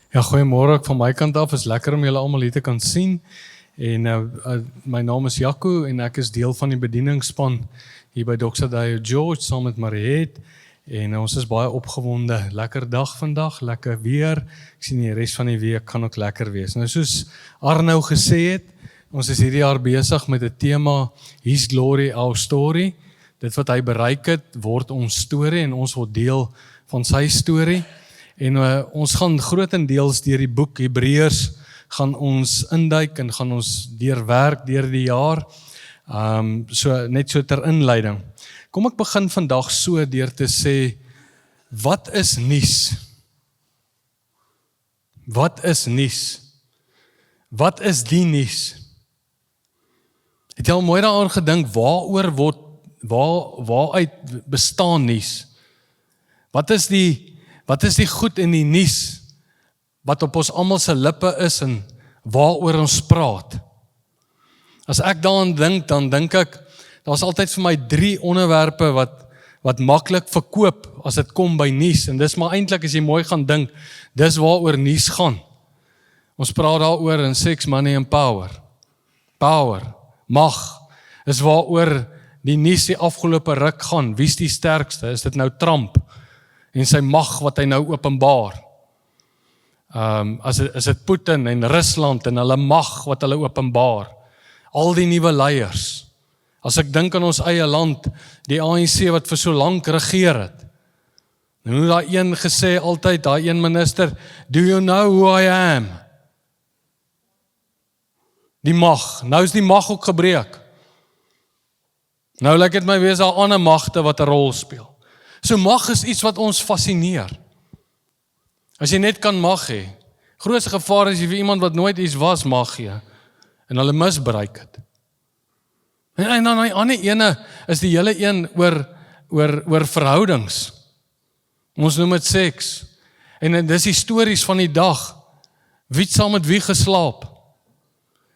Ja, goeiemôre ook van my kant af. Is lekker om julle almal hier te kan sien. En my naam is Jaco en ek is deel van die bedieningsspan hier by Dr. Dio George saam met Mariet. En ons is baie opgewonde. Lekker dag vandag, lekker weer. Ek sien die res van die week gaan ook lekker wees. Nou soos Arnou gesê het, ons is hierdie jaar besig met 'n tema His Glory, Our Story. Dit wat hy bereik het, word ons storie en ons word deel van sy storie. En ons gaan grootendeels deur die boek Hebreërs gaan ons induik en gaan ons deurwerk deur die jaar. Net so ter inleiding. Kom ek begin vandag so deur te sê, wat is nuus? Wat is nuus? Wat is die nuus? Het jy al mooi daaraan gedink, waaruit bestaan nuus? Wat is die goed in die nuus wat op ons almal se lippe is en waaroor ons praat? As ek daaraan dink, dan dink ek, daar's altyd vir my 3 onderwerpe wat maklik verkoop as dit kom by nuus. En dis maar eintlik as jy mooi gaan dink, dis waaroor nuus gaan. Ons praat daaroor in Sex, Money and Power. Power, mag, is waaroor die nuus die afgelope ruk gaan. Wie's die sterkste? Is dit nou Trump? En sy mag wat hy nou openbaar. Is dit Putin en Rusland en hulle mag wat hulle openbaar. Al die nuwe leiers. As ek dink aan ons eie land, die ANC wat vir so lank regeer het. Nou het daai een gesê altyd, daai een minister, do you know who I am? Die mag, nou is die mag ook gebreek. Nou lyk dit my wees daar ander magte wat 'n rol speel. So mag is iets wat ons fascineer. As jy net kan mag hê. Grootste gevaar is jy vir iemand wat nooit iets was mag gee en hulle misbruik het. En dan die ander ene is die hele een oor verhoudings. Ons noem dit seks. En dis die stories van die dag. Wie het saam met wie geslaap?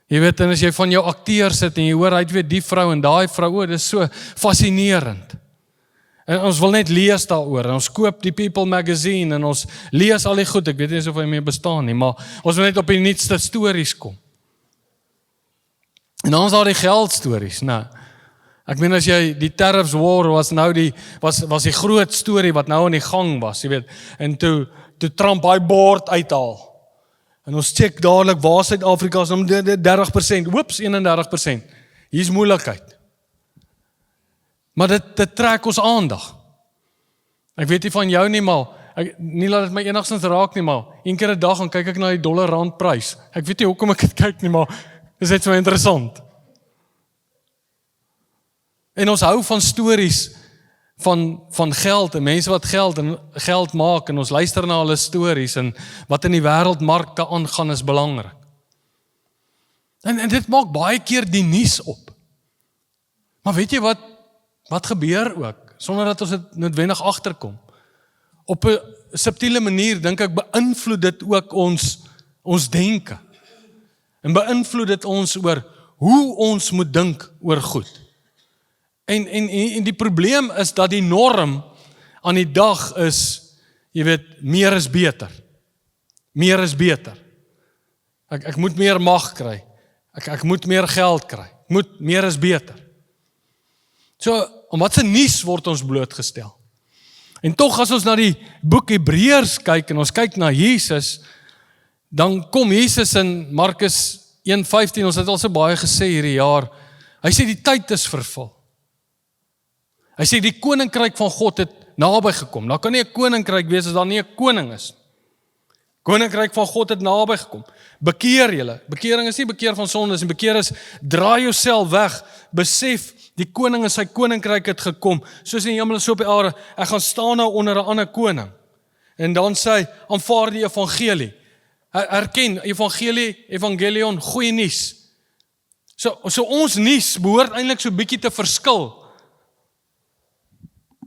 Jy weet, en as jy van jou akteur sit en jy hoor, hy het weer die vrou en daai vrou, dit is so fascinerend. En ons wil net lees daaroor, en ons koop die People magazine, en ons lees al die goed, ek weet nie of hy meer bestaan nie, maar ons wil net op die nuutste stories kom. En dan is daar die geldstories, nou, ek meen as jy, die tariffs war was nou was die groot storie wat nou aan die gang was, jy weet, en toe Trump hy bord uithaal, en ons check dadelik, waar Suid-Afrika is om 30%, whoops, 31%, hier is moeilikheid. Maar dit trek ons aandag. Ek weet nie van jou nie, maar nie laat dit my enigstens raak nie, maar een keer 'n dag dan kyk ek na die dollar-rand prys. Ek weet nie hoekom ek dit kyk nie, maar dit is net so interessant. En ons hou van stories van geld en mense wat geld maak en ons luister na hulle stories en wat in die wêreldmarkte aangaan is belangrik. En dit maak baie keer die nuus op. Maar weet jy wat gebeur ook, sonder dat ons dit noodwendig agterkom. Op 'n subtiele manier, dink ek, beïnvloed dit ook ons denke. En beïnvloed dit ons oor hoe ons moet dink oor goed. En die probleem is dat die norm aan die dag is, jy weet, meer is beter. Meer is beter. Ek moet meer mag kry. Ek moet meer geld kry. Meer is beter. So, om wat se nuus word ons blootgestel? En tog as ons na die boek Hebreërs kyk en ons kyk na Jesus, dan kom Jesus in Markus 1:15, ons het al so baie gesê hierdie jaar, hy sê die tyd is vervul. Hy sê die koninkryk van God het naby gekom. Daar kan nie 'n koninkryk wees as daar nie 'n koning is. Koninkryk van God het naby gekom. Bekeer julle. Bekering is nie bekeer van sondes en bekeer is draai jouself weg, besef die koning en sy koninkryk het gekom, soos in die hemel so op die aarde, ek gaan staan nou onder 'n ander koning. En dan sê hy, aanvaar die evangelie. Erken, evangelion, goeie nuus. So ons nuus behoort eintlik so bietjie te verskil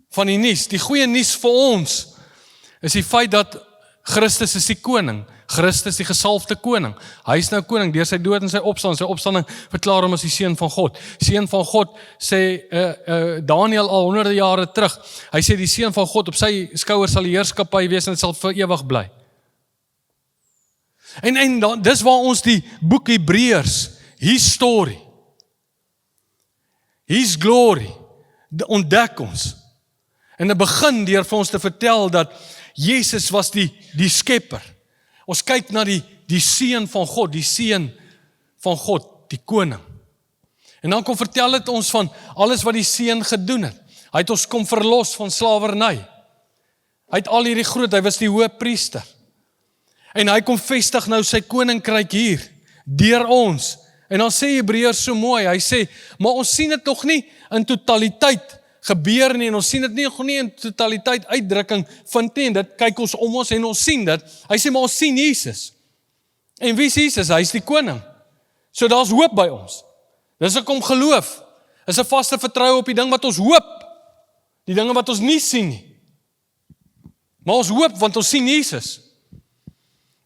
van die nuus. Die goeie nuus vir ons is die feit dat Christus is die koning. Christus die gesalfde koning. Hy is nou koning deur sy dood en sy opstanding verklaar hom as die seun van God. Seun van God sê Daniël al honderde jare terug. Hy sê die seun van God op sy skouers sal die heerskappy wees en dit sal vir ewig bly. En dis waar ons die boek Hebreërs, his story, his glory, ontdek ons. En dit begin deur vir ons te vertel dat Jesus was die skepper. Ons kyk na die seun van God, die seun van God, die koning. En dan kom vertel dit ons van alles wat die seun gedoen het. Hy het ons kom verlos van slawerny. Hy het al hierdie groot, hy was die hoëpriester. En hy kom vestig nou sy koninkryk hier, deur ons. En dan sê Hebreërs so mooi, hy sê, maar ons sien dit nog nie in totaliteit gebeur nie, en ons sien dit nog nie in totaliteit uitdrukking vind nie, en dit kyk ons om ons en ons sien dit. Hy sê, maar ons sien Jesus. En wie is Jesus? Hy is die koning. So daar's hoop by ons. Dis ek om geloof. Is 'n vaste vertroue op die ding wat ons hoop. Die dinge wat ons nie sien nie. Maar ons hoop, want ons sien Jesus.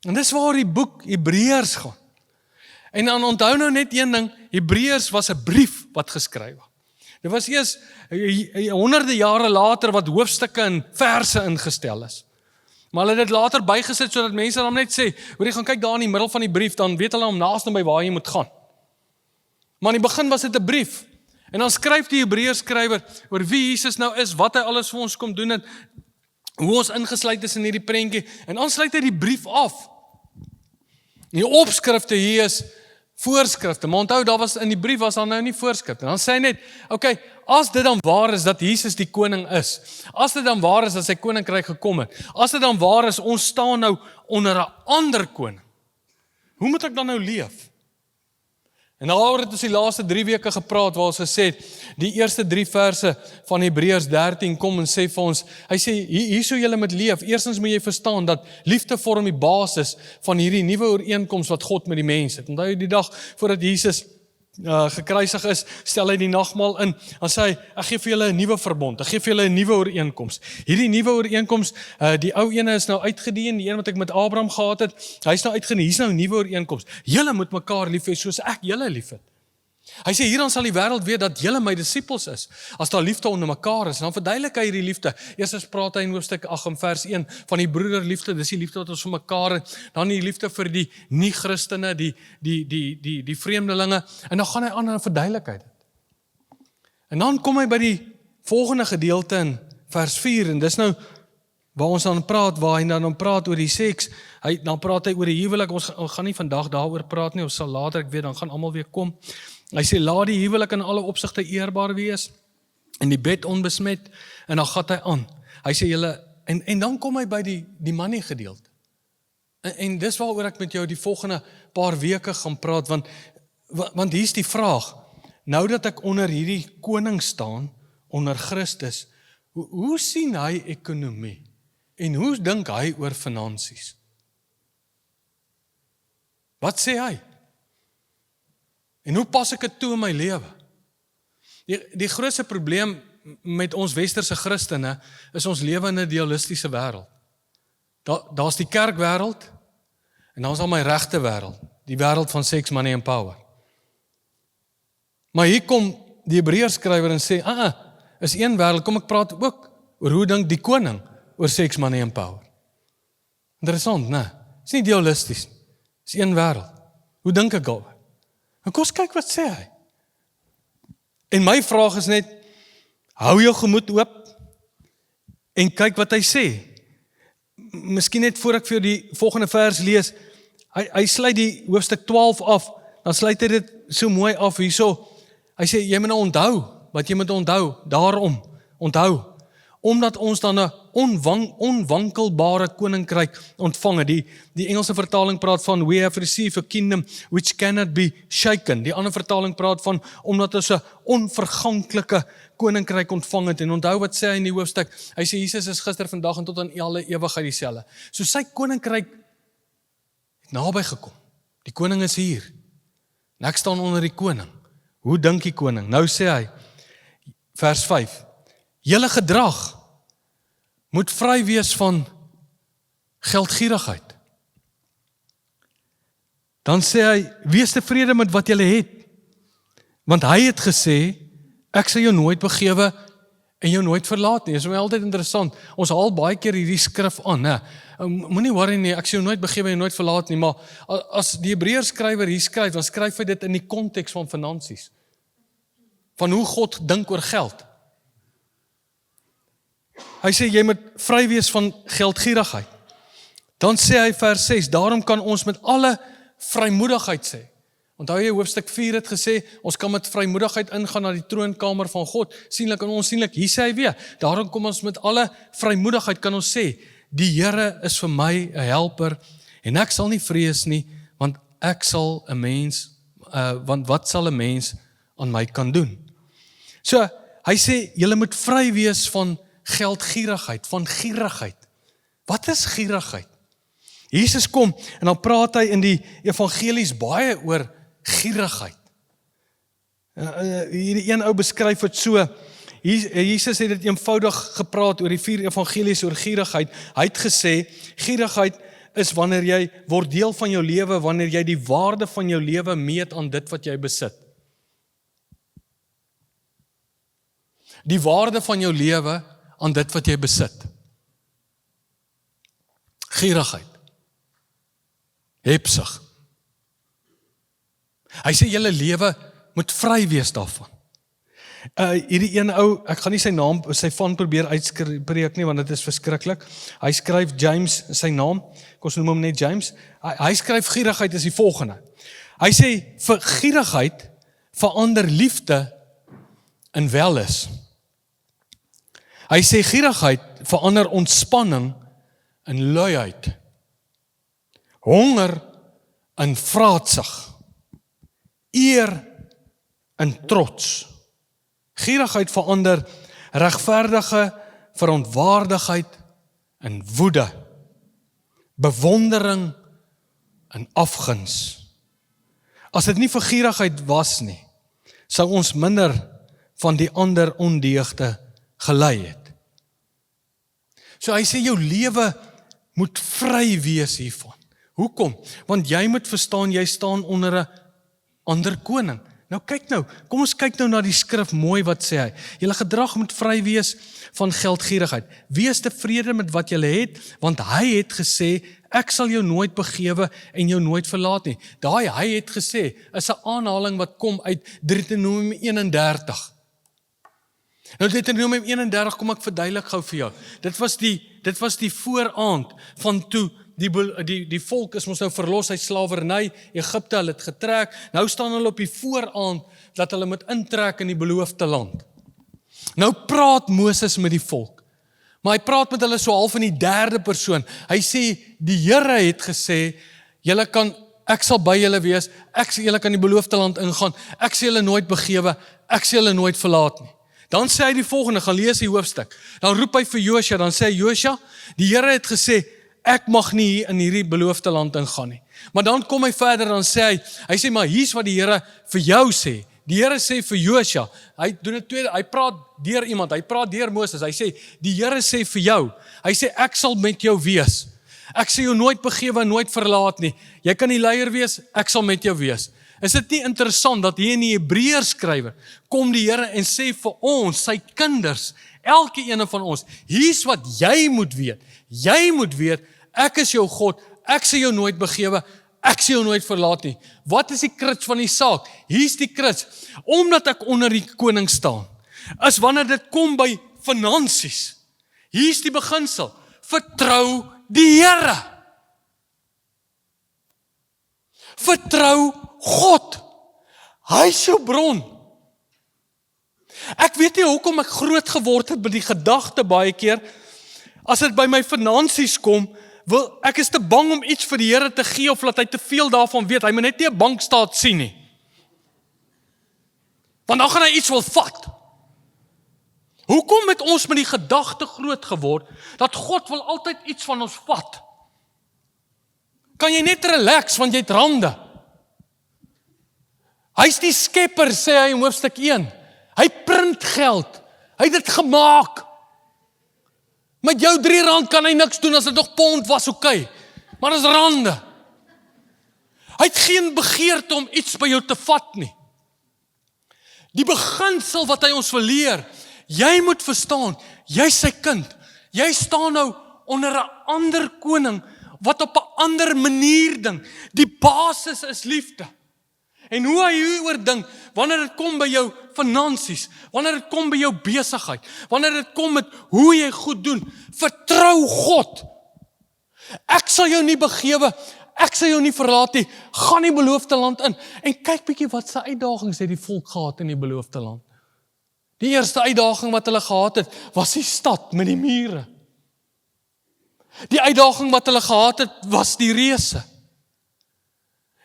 En dis waar die boek Hebreërs gaan. En dan onthou nou net een ding, Hebreërs was 'n brief wat geskryf was. Dit was eers honderde jare later wat hoofstukke en verse ingestel is. Maar hulle het dit later bygesit sodat mense dan net sê, hoor jy gaan kyk daar in die middel van die brief, dan weet hulle om naaste by waar jy moet gaan. Maar in die begin was dit 'n brief. En dan skryf die Hebreërs skrywer oor wie Jesus nou is, wat hy alles vir ons kom doen het, hoe ons ingesluit is in hierdie prentjie, en dan sluit hy die brief af. Die opskrifte hier is voorskrifte, maar onthou, daar was in die brief was daar nou nie voorskrifte. Dan sê hy net, okay, as dit dan waar is dat Jesus die koning is, as dit dan waar is dat sy koninkryk gekom het, as dit dan waar is, ons staan nou onder 'n ander koning, hoe moet ek dan nou leef? En daaroor het ons die laaste 3 weke gepraat, waar ons gesê het, die eerste 3 verse van Hebreërs 13 kom en sê vir ons, hy sê, hier sou julle moet leef. Eerstens moet jy verstaan dat liefde vorm die basis van hierdie nuwe ooreenkoms wat God met die mens het. Onthou die dag voordat Jesus gekruisig is, stel hy die nagmaal in, dan sê hy, ek gee vir julle 'n nuwe verbond, ek gee vir julle 'n nuwe ooreenkoms. Hierdie nuwe ooreenkoms, die ou ene is nou uitgedien, die een wat ek met Abraham gehad het, hy is nou uitgedien, hier is nou 'n nuwe ooreenkoms. Julle moet mekaar lief hê soos ek julle lief het. Hy sê, hierdan sal die wêreld weet dat julle my disippels is, as daar liefde onder mekaar is. En dan verduidelik hy hierdie liefde. Eers praat hy in hoofstuk 8 en vers 1 van die broederliefde, dis die liefde wat ons vir mekaar het, dan die liefde vir die nie-Christene, die vreemdelinge, en dan gaan hy aan en verduidelik hy dit. En dan kom hy by die volgende gedeelte in vers 4, en dis nou waar ons dan praat, waar hy dan praat oor die seks, dan praat hy oor die huwelik, ons gaan nie vandag daaroor praat nie, ons sal later, ek weet, dan gaan almal weer kom. Hy sê, laat die huwelik in alle opsigte eerbaar wees, en die bed onbesmet, en dan gaat hy aan. Hy sê, julle, en dan kom hy by die manie gedeelte. En dis waaroor ek met jou die volgende paar weke gaan praat, want hier is die vraag, nou dat ek onder hierdie koning staan, onder Christus, hoe sien hy ekonomie? En hoe dink hy oor finansies? Wat sê hy? En hoe pas ek dit toe in my lewe? Die grootste probleem met ons westerse Christene is ons lewe in 'n idealistiese wêreld. Daar's die kerkwêreld en dan is daar my regte wêreld, die wêreld van seks, money and power. Maar hier kom die Hebreërs skrywer en sê, is een wêreld, kom ek praat ook oor hoe dink die koning oor seks, money and power. Interessant, né? Is nie idealisties, is een wêreld. Hoe dink ek daaroor? En kom ons kyk wat sê hy. En my vraag is net, hou jou gemoed oop en kyk wat hy sê. Miskien net voor ek vir jou die volgende vers lees, hy sluit die hoofstuk 12 af, dan sluit hy dit so mooi af hierso. Hy sê, jy moet nou onthou, wat jy moet onthou, daarom, onthou, omdat ons dan 'n onwankelbare koninkryk ontvang het. Die Engelse vertaling praat van, we have received a kingdom which cannot be shaken. Die ander vertaling praat van, omdat ons 'n onverganklike koninkryk ontvang het. En onthou wat sê hy in die hoofstuk, hy sê, Jesus is gister, vandag en tot aan alle ewigheid dieselfde. So sy koninkryk het naby gekom. Die koning is hier. En ek staan onder die koning. Hoe dink die koning? Nou sê hy, vers 5, julle gedrag moet vry wees van geldgierigheid. Dan sê hy, wees tevrede met wat julle het. Want hy het gesê, ek sal jou nooit begewe en jou nooit verlaat nie. Dit is my altyd interessant. Ons haal baie keer hierdie skrif aan, né? Moenie worry nie, ek sal jou nooit begewe en nooit verlaat nie, maar as die Hebreërskrywer hier skryf, dan skryf hy dit in die konteks van finansies. Van hoe God dink oor geld. Hy sê, jy moet vry wees van geldgierigheid. Dan sê hy vers 6, daarom kan ons met alle vrymoedigheid sê. Onthou jy, hoofstuk 4 het gesê, ons kan met vrymoedigheid ingaan na die troonkamer van God, sienlik en onsienlik. Hier sê hy weer, daarom kom ons met alle vrymoedigheid, kan ons sê, die Here is vir my 'n helper, en ek sal nie vrees nie, want want wat sal 'n mens aan my kan doen? So, hy sê, julle moet vry wees van geldgierigheid, van gierigheid. Wat is gierigheid? Jesus kom, en dan praat hy in die evangelies baie oor gierigheid. Hierdie een ou beskryf het so, Jesus het dit eenvoudig gepraat oor die 4 evangelies oor gierigheid. Hy het gesê, gierigheid is wanneer jy word deel van jou lewe, wanneer jy die waarde van jou lewe meet aan dit wat jy besit. Die waarde van jou lewe aan dit wat jy besit. Gierigheid. Hebsug. Hy sê julle lewe moet vry wees daarvan. Hierdie een ou, ek gaan nie sy van probeer uitspreek nie, want dit is verskriklik. Hy skryf James, sy naam, ons noem hom net James. Hy skryf gierigheid is die volgende. Hy sê, vir gierigheid verander liefde in welis. Hy sê gierigheid verander ontspanning in luiheid. Honger in vraatsig. Eer in trots. Gierigheid verander regverdige verontwaardigheid in woede. Bewondering in afguns. As dit nie vir gierigheid was nie, sou ons minder van die ander ondeugde gelei het. So hy sê jou lewe moet vry wees hiervan. Hoekom? Want jy moet verstaan, jy staan onder 'n ander koning. Nou kyk nou, kom ons kyk nou na die skrif mooi wat sê hy. Julle gedrag moet vry wees van geldgierigheid. Wees tevrede met wat julle het, want hy het gesê, ek sal jou nooit begewe en jou nooit verlaat nie. Daai hy het gesê, is 'n aanhaling wat kom uit Deuteronomium 31. Nou Deuteronomium 31, kom ek verduidelik gou vir jou. Dit was die vooraand van toe die volk is mos nou verlos uit slawerny, Egipte, hulle het getrek, nou staan hulle op die vooraand, dat hulle moet intrek in die beloofde land. Nou praat Moses met die volk, maar hy praat met hulle so half in die derde persoon. Hy sê, die Here het gesê, ek sal by julle wees, julle kan die beloofde land ingaan, ek sal julle nooit begewe, ek sal julle nooit verlaat nie. Dan sê hy die volgende, gaan lees die hoofstuk, dan roep hy vir Josua, dan sê hy, Josua, die Here het gesê, ek mag nie hier in hierdie beloofde land ingaan nie. Maar dan kom hy verder, dan sê hy sê, maar hier's wat die Here vir jou sê. Die Here sê vir Josua, hy doen dit tweede, hy praat deur iemand, hy praat deur Moses, hy sê, die Here sê vir jou, hy sê, ek sal met jou wees. Ek sal jou nooit begewe, nooit verlaat nie. Jy kan die leier wees, ek sal met jou wees. Is dit nie interessant dat hier in die Hebreërskrywer kom die Here en sê vir ons, sy kinders, elke ene van ons, hier's wat jy moet weet. Jy moet weet, ek is jou God, ek sal jou nooit begewe, ek sal jou nooit verlaat nie. Wat is die krits van die saak? Hier's die krits. Omdat ek onder die koning staan, is wanneer dit kom by finansies. Hier's die beginsel. Vertrou die Here. Vertrou God. Hy is jou bron. Ek weet nie hoekom ek groot geword het met die gedagte baie keer, as dit by my finansies kom, ek is te bang om iets vir die Here te gee, of laat hy te veel daarvan weet, hy moet net nie 'n bankstaat sien nie. Want dan gaan hy iets wil vat. Hoekom het ons met die gedagte groot geword, dat God wil altyd iets van ons vat? Kan jy net relax, want jy het rande. Hy is die skepper, sê hy in hoofstuk 1. Hy print geld. Hy het dit gemaak. Met jou R3 kan hy niks doen, as dit nog pond was, oké. Maar dit is rande. Hy het geen begeerte om iets by jou te vat nie. Die beginsel wat hy ons wil leer, jy moet verstaan, jy is sy kind. Jy staan nou onder 'n ander koning, wat op 'n ander manier ding. Die basis is liefde. En hoe hy hieroor dink, wanneer dit kom by jou finansies, wanneer dit kom by jou besigheid, wanneer dit kom met hoe jy goed doen, vertrou God. Ek sal jou nie begewe, ek sal jou nie verlaat nie, gaan die beloofde land in. En kyk bietjie wat se uitdagings het die volk gehad in die beloofde land. Die eerste uitdaging wat hulle gehad het, was die stad met die mure. Die uitdaging wat hulle gehad het, was die reëse.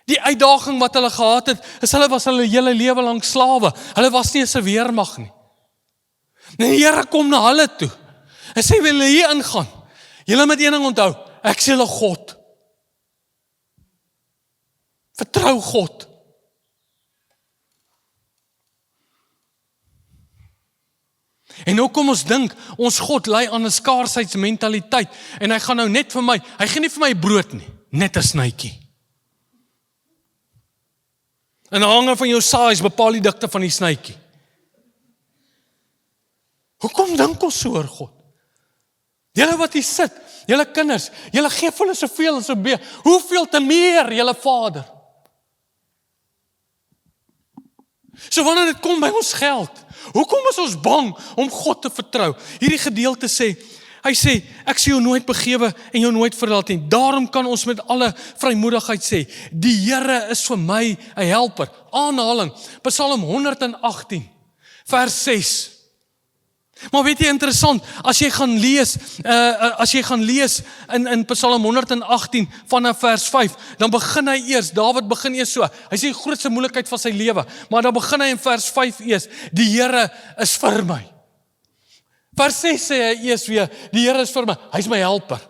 Die uitdaging wat hulle gehad het, is hulle was hulle hele lewe lank slawe. Hulle was nie eens 'n weermag nie. En die Here kom na hulle toe. En sê, wil julle hier ingaan? Julle moet een ding onthou, ek is julle God. Vertrou God. En nou kom ons dink, ons God lei aan 'n skaarsheidmentaliteit, en hy gaan nou net vir my, hy gee nie vir my brood nie, net 'n snytjie. En hange van jou size bepaal die dikte van die snytjie. Hoekom dink ons so oor God? Julle wat hier sit, julle kinders, julle gee vir hulle soveel as meer, hoeveel te meer julle Vader? So wanneer dit kom by ons geld, hoekom is ons bang om God te vertrou? Hierdie gedeelte sê, hy sê, ek sal jou nooit begewe en jou nooit verlaat nie. Daarom kan ons met alle vrymoedigheid sê, die Here is vir my 'n helper. Aanhaling, Psalm 118, vers 6. Maar weet jy, interessant, as jy gaan lees in Psalm 118 vanaf vers 5, dan begin hy eers, Dawid begin eers so, hy sê die grootste moeilikheid van sy lewe, maar dan begin hy in vers 5 eers, die Here is vir my. Vers 6 sê hy eers weer, die Here is vir my, hy is my helper.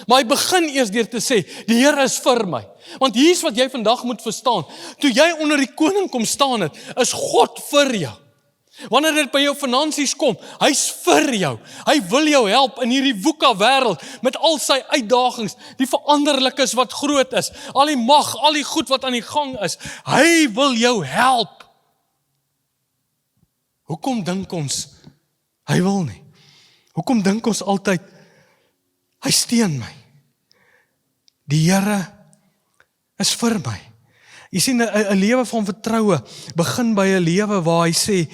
Maar hy begin eers deur te sê, die Here is vir my. Want hier is wat jy vandag moet verstaan, toe jy onder die koning kom staan het, is God vir jou. Wanneer dit by jou finansies kom, hy's vir jou. Hy wil jou help in hierdie woeka wêreld met al sy uitdagings, die veranderlikes wat groot is, al die mag, al die goed wat aan die gang is. Hy wil jou help. Hoekom dink ons hy wil nie? Hoekom dink ons altyd hy steun my? Die Here is vir my. Jy sien, 'n lewe van vertroue begin by 'n lewe waar hy sê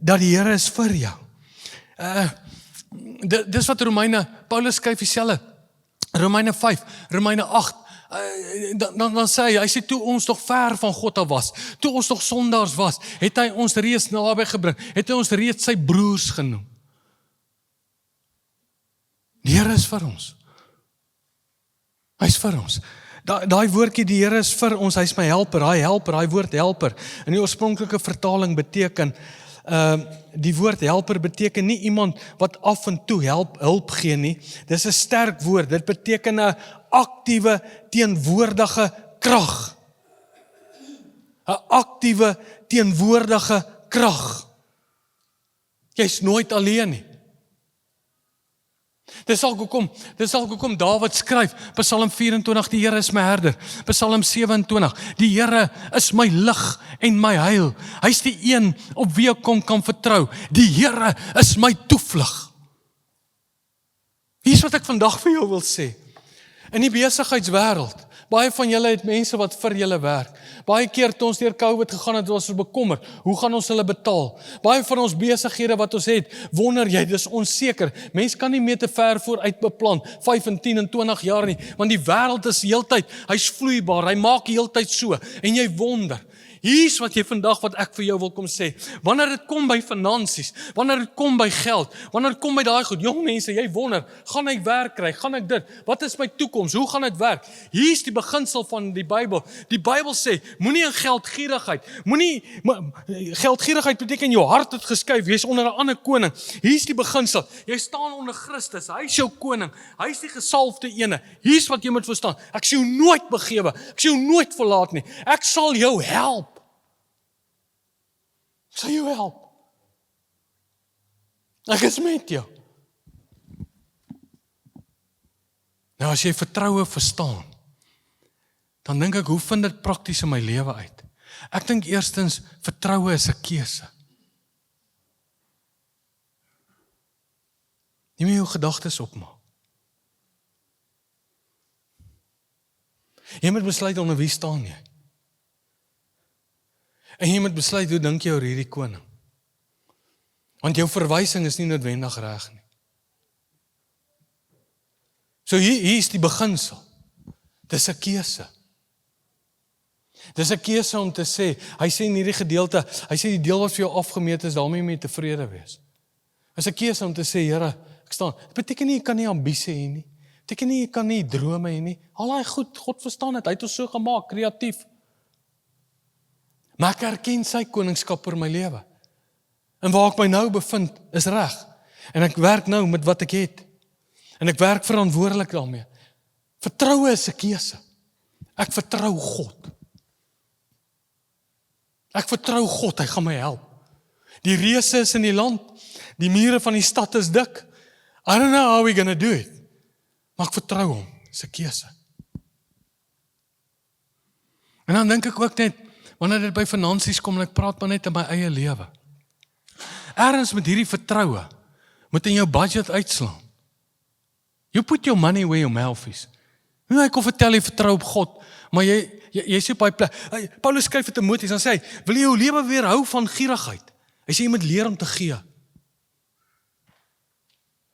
dat die Here is vir jou. Dis wat Paulus skryf dieselfde. Romeine 5, Romeine 8, dan sê hy sê, toe ons nog ver van God af was, toe ons nog sondaars was, het hy ons reeds naby gebring, het hy ons reeds sy broers genoem. Die Here is vir ons. Hy is vir ons. Daai woordjie, die Here is vir ons, hy is my helper, daai woord helper, in die oorspronklike vertaling beteken, die woord helper beteken nie iemand wat af en toe hulp gee nie. Dis 'n sterk woord. Dit beteken 'n aktiewe teenwoordige krag. 'n Aktiewe teenwoordige krag. Jy's nooit alleen nie. Dis sal hoekom Dawid skryf, Psalm 24, die Here is my herder, Psalm 27, die Here is my lig en my heil, hy is die een op wie ek kan vertrou, die Here is my toevlug. Hier is wat ek vandag vir jou wil sê, in die besigheidswêreld, baie van julle het mense wat vir julle werk. Baie keer toe ons deur COVID gegaan het, was ons bekommerd. Hoe gaan ons hulle betaal? Baie van ons besighede wat ons het, wonder jy, dis onseker. Mense kan nie meer te ver vooruit beplan, 5 en 10 en 20 jaar nie, want die wêreld is heeltyd, hy's vloeibaar, hy maak heeltyd so, en jy wonder. Hier's wat jy vandag, wat ek vir jou wil kom sê, wanneer dit kom by finansies, wanneer dit kom by geld, wanneer dit kom by daai goed, jong mense, jy wonder, gaan ek werk kry, gaan ek dit, wat is my toekoms, hoe gaan dit werk? Hier's die beginsel van die Bybel. Die Bybel sê, moenie in geldgierigheid, geldgierigheid beteken jou hart het geskuif, jy's onder 'n ander koning. Hier's die beginsel, jy staan onder Christus, hy is jou koning, hy is die gesalfde ene. Hier's wat jy moet verstaan, ek sal jou nooit begewe, ek sal jou nooit verlaat nie, ek sal jou help. Ek sal jou help. Ek is met jou. Nou as jy vertroue verstaan, dan dink ek, hoe vind dit prakties in my lewe uit? Ek dink eerstens, vertroue is 'n keuse. Jy moet jou gedagtes opmaak. Jy moet besluit onder wie staan jy. En jy moet besluit hoe dink jy oor hierdie koning. Want jou verwysing is nie noodwendig reg nie. So hier is die beginsel. Dis 'n keuse. Dis 'n keuse om te sê, hy sê in hierdie gedeelte, hy sê die deel wat vir jou afgemeet is, daarmee moet jy tevrede wees. Dis 'n keuse om te sê, Here, ek staan. Dit beteken nie jy kan nie ambisie hê nie. Dit beteken nie jy kan nie drome hê nie. Al daai goed, God verstaan dit. Hy het ons so gemaak, kreatief. Maar ek erken sy koningskap oor my lewe. En waar ek my nou bevind, is reg. En ek werk nou met wat ek het. En ek werk verantwoordelik daarmee. Vertroue is 'n keuse. Ek vertrou God. Ek vertrou God, hy gaan my help. Die reëse is in die land, die mure van die stad is dik. I don't know how we're gonna do it. Maar ek vertrou hom, dis 'n keuse. En dan dink ek ook net, wanneer dit by finansies kom, en ek praat maar net in my eie lewe. Ergens met hierdie vertroue, moet in jou budget uitslaan. You put your money where your mouth is. Nou, ek kon vertel jy vertrou op God, maar jy sê op die plek. Paulus skryf vir Timoteus, dan sê hy, wil jy jou lewe weerhou van gierigheid? Hy sê jy moet leer om te gee.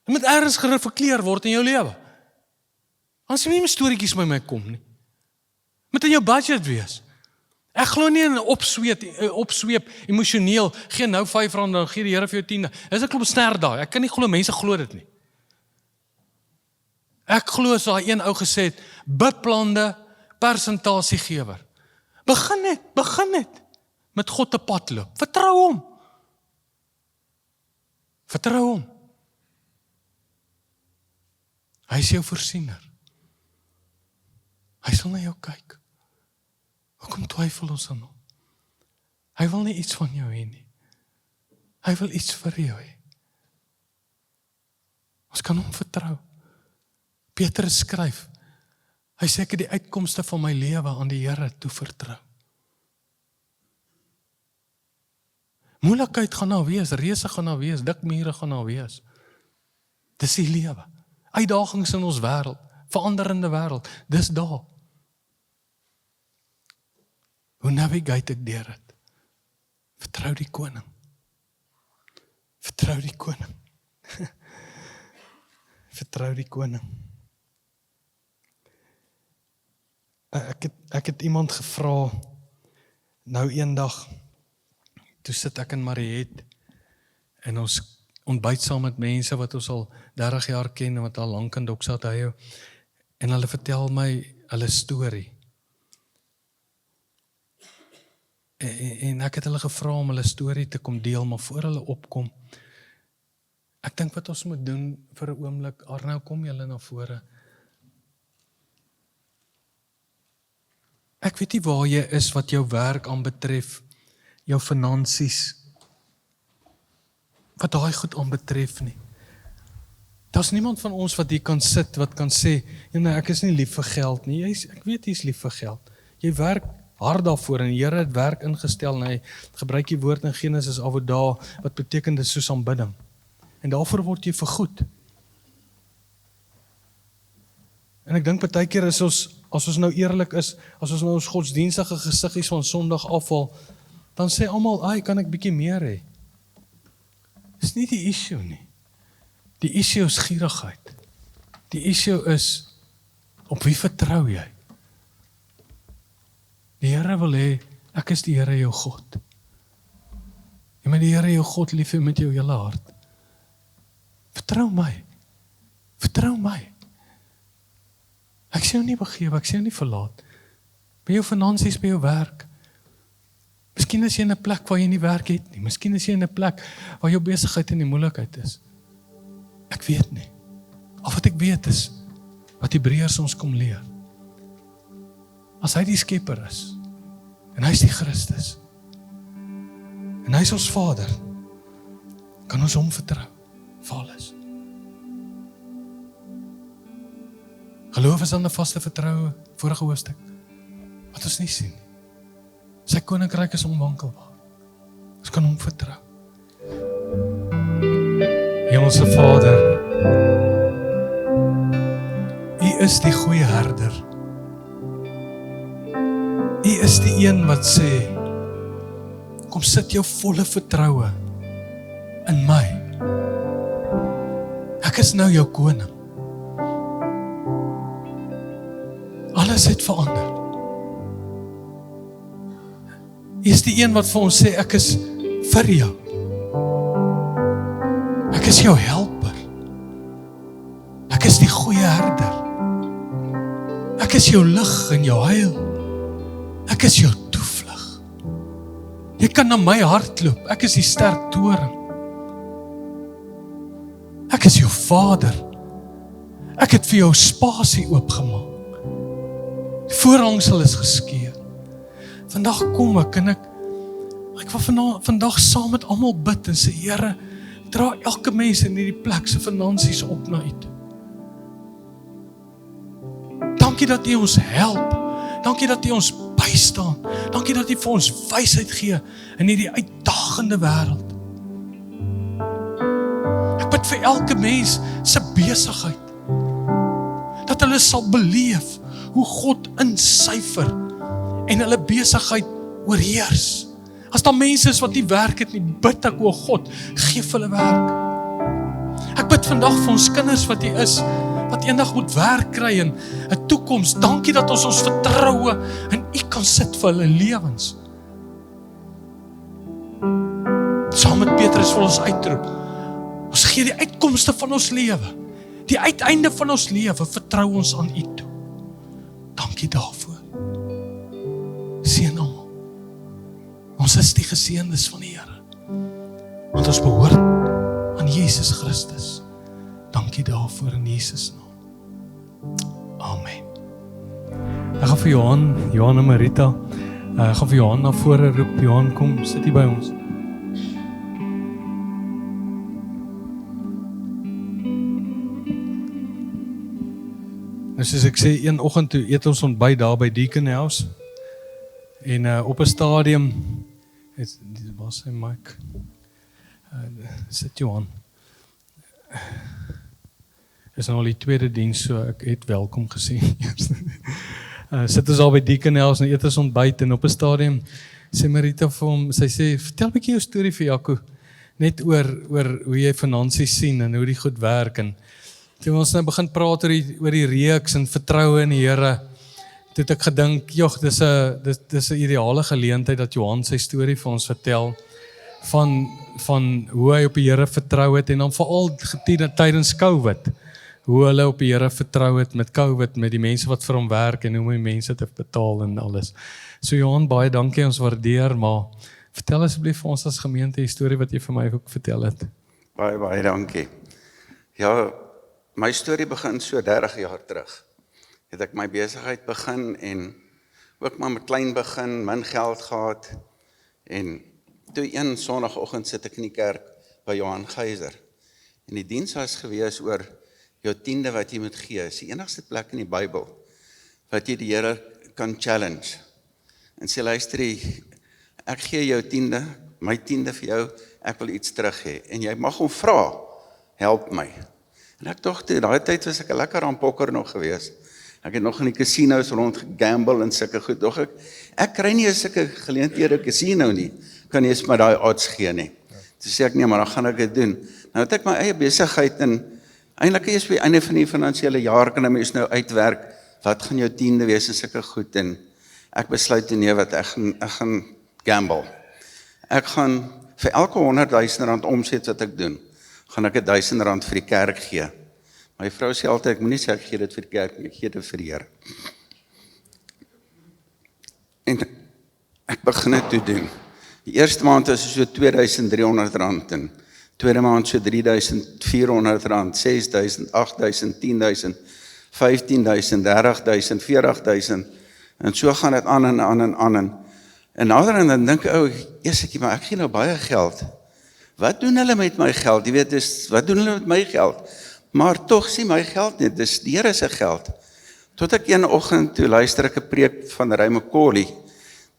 Jy moet ergens gereflekteer word in jou lewe. Anders nie meer storieetjies by my kom nie. Moet in jou budget wees. Ek glo nie in opsweep emosioneel, gee nou R5, dan gee die Here vir jou 10. Dis 'n klomp snerdaai. Ek kan nie glo mense glo dit nie. Ek glo so daai een ou gesê het, beplande persentasiegewer. Begin net met God te pad loop. Vertrou hom. Vertrou hom. Hy is jou voorsiener. Hy sal na jou kyk. Hoekom twyfel ons aan hom? Hy wil nie iets van jou hê nie. Hy wil iets vir jou hê. Ons kan hom vertrou. Petrus skryf, hy sê ek het die uitkomste van my lewe aan die Here toevertrou. Moeilikheid gaan daar wees, reëse gaan daar wees, dik mure gaan daar wees. Dis die lewe. Uitdagings in ons wêreld, veranderende wêreld, dis daar. Hoe navigate ek deur dit? Vertrou die koning. Vertrou die koning. Vertrou die koning. Ek het iemand gevra, nou eendag, toe sit ek in Mariet, en ons ontbyt saam met mense wat ons al 30 jaar ken, en wat al lank in Doksat hou, en hulle vertel my hulle storie. En ek het hulle gevra om hulle storie te kom deel, maar voor hulle opkom, ek dink wat ons moet doen vir 'n oomblik, Arnou, kom julle na vore. Ek weet nie waar jy is wat jou werk aanbetref, jou finansies, wat daai goed aanbetref nie. Daar's niemand van ons wat hier kan sit, wat kan sê, nee, ek is nie lief vir geld nie. Ek weet jy is lief vir geld. Jy werk hard daarvoor, en die Here het werk ingestel, en hy gebruik die woord in Genesis avoda, wat beteken dit soos aanbidding. En daarvoor word jy vergoed. En ek dink baie keer as ons nou eerlik is, as ons nou ons godsdienstige gesiggies van Sondag afval, dan sê almal, kan ek bietjie meer hê? Dis nie die issue nie. Die issue is gierigheid. Die issue is, op wie vertrou jy? Die Here wil hê, ek is die Here jou God. Jy moet die Here jou God lief hê met jou hele hart. Vertrou my. Vertrou my. Ek sê jou nie begewe, ek sê jou nie verlaat. By jou finansies, by jou werk. Miskien is jy in 'n plek waar jy nie werk het nie. Miskien is jy in 'n plek waar jou besigheid in die moeilikheid is. Ek weet nie. Al wat ek weet is, wat Hebreërs ons kom leer. As hy die skepper is, en hy is die Christus, en hy is ons Vader, kan ons hom vertrou, vir alles. Geloof is dan 'n vaste vertroue, vorige hoofstuk, wat ons nie sien nie. Sy koninkryk is onwankelbaar. Ons kan hom vertrou. Hemelse Vader, U is die goeie herder. U is die een wat sê, kom sit jou volle vertroue in my. Ek is nou jou koning. Alles het verander. U is die een wat vir ons sê, ek is vir jou. Ek is jou helper. Ek is die goeie herder. Ek is jou lig en jou heil. Ek is jou toevlug. Jy kan na my hardloop. Ek is die sterk toring. Ek is jou Vader. Ek het vir jou spasie oopgemaak. Die voorhangsel is geskeur. Vandag kom ek en ek wil vandag saam met almal bid en sê, Here, dra elke mens in hierdie plek se finansies op na U toe. Dankie dat U ons help. Dankie dat U ons bystaan. Dankie dat U vir ons wysheid gee in hierdie uitdagende wêreld. Ek bid vir elke mens se besigheid. Dat hulle sal beleef hoe God insyfer en hulle besigheid oorheers. As daar mense is wat nie werk het nie, bid ek, o God, gee vir hulle werk. Ek bid vandag vir ons kinders wat hier is, wat eendag moet werk kry en 'n toekoms. Dankie dat ons vertroue in U kan sit vir hulle lewens. Saam met Petrus wil ons uitroep. Ons gee die uitkomste van ons lewe. Die uiteinde van ons lewe vertrou ons aan U toe. Dankie daarvoor. Seën almal. Ons is die geseëndes van die Here. Want ons behoort aan Jesus Christus. Dankie daarvoor in Jesus naam. Amen. Ek gaan vir Johan en Marita, ek gaan vir Johan na vore roep. Johan, kom, sit hier by ons. Nou soos ek sê, een oggend toe eet ons ontbyt daar by Deacon House. En op 'n stadium, waar is sy mic? Sit Johan. Is nou al die tweede diens, so ek het welkom gesê. Sit ons al by Deacon House en eet ons ontbyt en op 'n stadium sê Marita vir hom, sy sê, vertel 'n bietjie jou storie vir Jaco, net oor hoe jy finansies sien en hoe die goed werk. En toe ons nou begin praat oor die reeks en vertroue in die Here, toe het ek gedink, dis 'n ideale geleentheid dat Johan sy storie vir ons vertel van hoe hy op die Here vertrou het en dan veral tydens COVID, hoe hulle op die Here vertrou het met COVID, met die mense wat vir hom werk en hoe om die mense te betaal en alles. So Johan, baie dankie, ons waardeer, maar vertel asseblief vir ons as gemeente die storie wat jy vir my ook vertel het. Baie dankie. Ja, my storie begin so 30 jaar terug. Het ek my besigheid begin en ook maar met klein begin, min geld gehad. En toe een sonnagoggend sit ek in die kerk by Johan Geyser. En die diens was gewees oor jou 10de wat jy moet gee. Is die enigste plek in die Bybel wat jy die Here kan challenge. En sê, luister, ek gee jou 10de, my 10de vir jou, ek wil iets terug hê. En jy mag hom vra, help my. En ek dink, daai tyd was ek 'n lekker aan pokker nog gewees. Ek het nog in die casinos rond gegamble en sulke goed. Dog ek kry nie sulke geleenthede casino nie. Kan nie eens maar daai odds gee nie. Toe sê ek nee, maar dan gaan ek dit doen. Nou het ek my eie besigheid en eintlik is by die einde van die finansiële jaar kan 'n mens nou uitwerk wat gaan jou 10de wees en sulke goed en ek besluit toe nee wat ek gaan gamble. Ek gaan vir elke 100,000 rand omset wat ek doen, gaan ek 1,000 rand vir die kerk gee. My vrou sê altyd, ek moenie sê ek gee dit vir die kerk, ek gee dit vir die Here. En ek begin dit toe doen. Die eerste maand was so R2,300 en tweede maand so R3,400, 6,000, 8,000, 10,000, 15,000, 30,000, 40,000 en so gaan dit aan en aan en aan. En nader en dan dink ek, maar ek gee nou baie geld. Wat doen hulle met my geld? Jy weet, wat doen hulle met my geld? Maar tog sien my geld nie, dis die Here se geld. Tot ek een oggend toe luister ek 'n preek van Ray McCauley.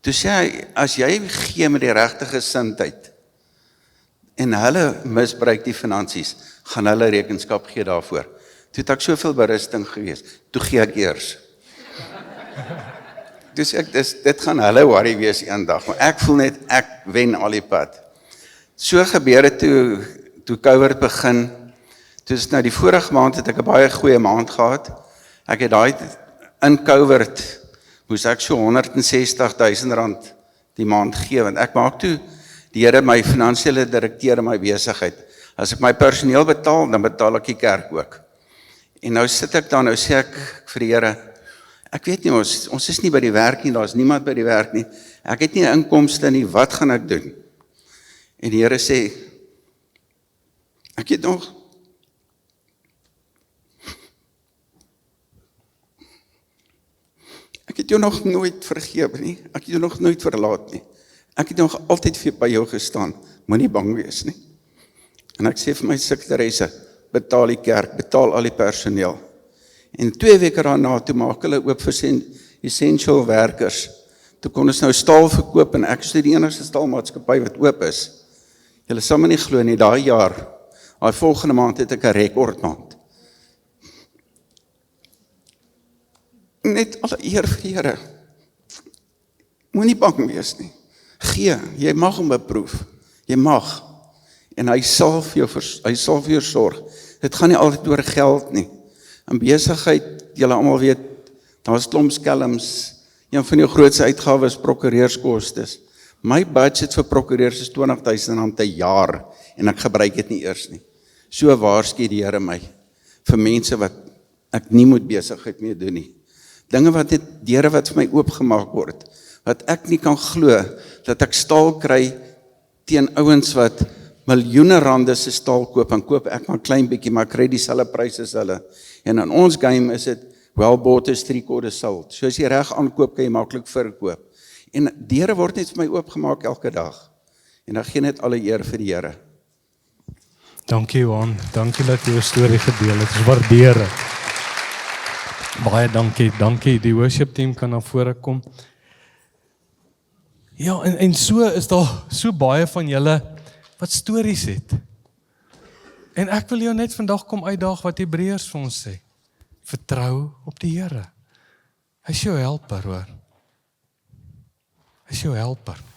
Toe sê hy, as jy gee met die regte gesindheid en hulle misbruik die finansies, gaan hulle rekenskap gee daarvoor. Toe het ek soveel berusting gewees, toe gee ek eers. Dus dit gaan hulle worry wees eendag, maar ek voel net ek wen al die pad. So gebeur het toe COVID begin. Toe is nou die vorige maand het ek 'n baie goeie maand gehad. Ek het daai in COVID moes ek so R160,000 die maand gee, want ek maak toe die Here my finansiële direkteur in my besigheid. As ek my personeel betaal, dan betaal ek die kerk ook. En nou sit ek daar, nou sê ek vir die Here, ek weet nie, ons is nie by die werk nie, daar is niemand by die werk nie, ek het nie inkomste nie, wat gaan ek doen? En die Here sê, ek het jou nog nooit vergewe nie, ek het jou nog nooit verlaat nie, ek het nog altyd by jou gestaan, moenie bang wees nie. En ek sê vir my sekretaresse, betaal die kerk, betaal al die personeel. En 2 weke daarna, toe maak hulle oop vir essential werkers. Toe kon ons nou staal verkoop en ek is die enigste staalmaatskappy wat oop is. Julle sal my nie glo nie, daai jaar, daai volgende maand het ek 'n rekordmaand. Net alle eer vir die Here. Moenie bang wees nie. Gee, jy mag hom beproef. Jy mag. En hy sal vir jou sorg. Dit gaan nie altyd oor geld nie. In besigheid, julle almal weet, daar is klomp skelms. Een van jou grootste uitgawes is prokureurskostes. My budget vir prokureurs is R20,000 'n jaar en ek gebruik dit nie eers nie. So waarsku die Here my vir mense wat ek nie moet besigheid mee doen nie. Dinge wat deure wat vir my oopgemaak word, wat ek nie kan glo dat ek staal kry teen ouens wat miljoene rande se staal koop, en koop ek maar klein bietjie, maar kry dieselfde pryse as hulle. En in ons game is dit well bought is 3/4 sold. So as jy reg aankoop, kan jy maklik verkoop. En deure word net vir my oopgemaak elke dag. En dan gee net alle eer vir die Here. Dankie Johan, dankie dat jy jou storie gedeel het. Ons waardeer dit. Baie dankie. Die worship team kan na vore kom. Ja, en so is daar so baie van julle wat stories het. En ek wil jou net vandag kom uitdaag wat Hebreërs vir ons sê. Vertrou op die Here. Hy is jou helper, hoor. Hy is jou helper.